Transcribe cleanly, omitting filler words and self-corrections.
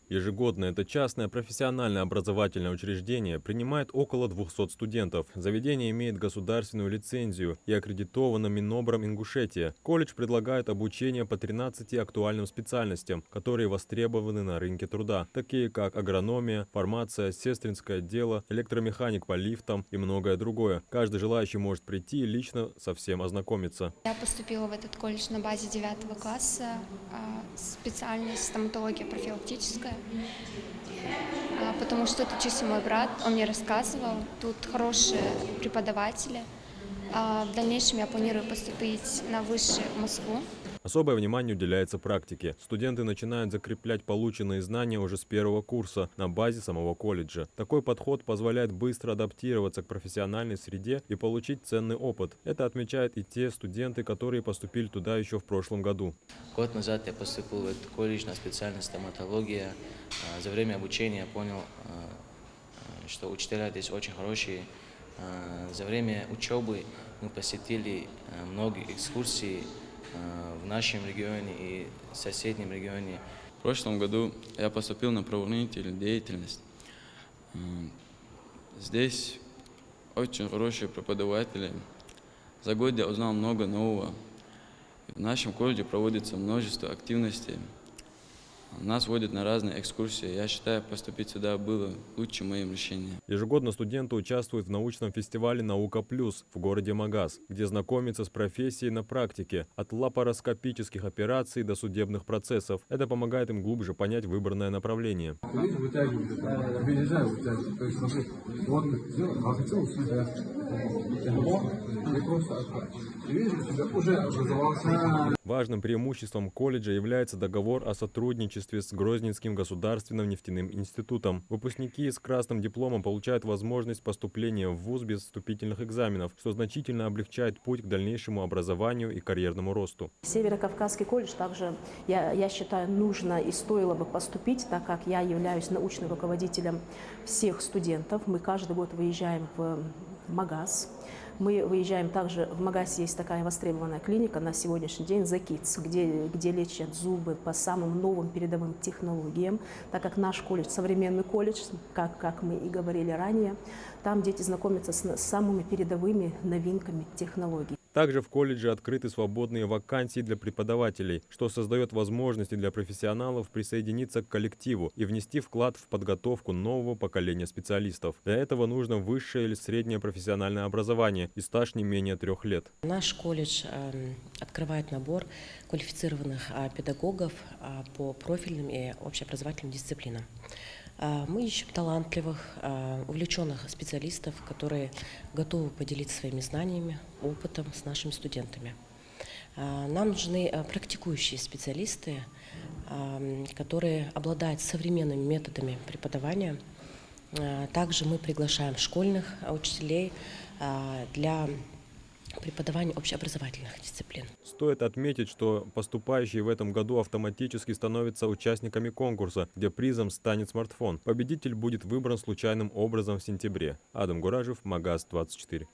Ежегодно это частное профессиональное образовательное учреждение принимает около 200 студентов. Заведение имеет государственную лицензию и аккредитовано Минобром Ингушетии. Колледж предлагает обучение по 13 актуальным специальностям, которые востребованы на рынке труда, такие как агрономия, фармация, сестринское дело, электромеханик по лифтам и многое другое. Каждый желающий может прийти и лично со всем ознакомиться. Я поступила в этот колледж на базе 9 класса, специальность стоматология профилактическая, потому что тут учился мой брат, он мне рассказывал, тут хорошие преподаватели. В дальнейшем я планирую поступить на высшее в Москву. Особое внимание уделяется практике. Студенты начинают закреплять полученные знания уже с первого курса на базе самого колледжа. Такой подход позволяет быстро адаптироваться к профессиональной среде и получить ценный опыт. Это отмечают и те студенты, которые поступили туда еще в прошлом году. Год назад я поступил в этот колледж на специальность стоматология. За время обучения я понял, что учителя здесь очень хорошие. За время учебы мы посетили многие экскурсии в нашем регионе и соседнем регионе. В прошлом году я поступил на правоохранительную деятельность. Здесь очень хорошие преподаватели. За год я узнал много нового. В нашем колледже проводится множество активностей. Нас водят на разные экскурсии. Я считаю, поступить сюда было лучшим моим решением. Ежегодно студенты участвуют в научном фестивале «Наука плюс» в городе Магас, где знакомятся с профессией на практике, от лапароскопических операций до судебных процессов. Это помогает им глубже понять выбранное направление. Важным преимуществом колледжа является договор о сотрудничестве с Грозненским государственным нефтяным институтом. Выпускники с красным дипломом получают возможность поступления в вуз без вступительных экзаменов, что значительно облегчает путь к дальнейшему образованию и карьерному росту. Северокавказский колледж также, я считаю, нужно и стоило бы поступить, так как я являюсь научным руководителем всех студентов. Мы каждый год выезжаем в Магас. Мы выезжаем также, в Магасе есть такая востребованная клиника на сегодняшний день, ЗАКИЦ, где лечат зубы по самым новым передовым технологиям, так как наш колледж, современный колледж, как мы и говорили ранее, там дети знакомятся с самыми передовыми новинками технологий. Также в колледже открыты свободные вакансии для преподавателей, что создает возможности для профессионалов присоединиться к коллективу и внести вклад в подготовку нового поколения специалистов. Для этого нужно высшее или среднее профессиональное образование и стаж не менее 3 лет. Наш колледж открывает набор квалифицированных педагогов по профильным и общеобразовательным дисциплинам. Мы ищем талантливых, увлеченных специалистов, которые готовы поделиться своими знаниями, опытом с нашими студентами. Нам нужны практикующие специалисты, которые обладают современными методами преподавания. Также мы приглашаем школьных учителей для преподавания общеобразовательных дисциплин. Стоит отметить, что поступающие в этом году автоматически становятся участниками конкурса, где призом станет смартфон. Победитель будет выбран случайным образом в сентябре. Адам Гуражев, Магас 24.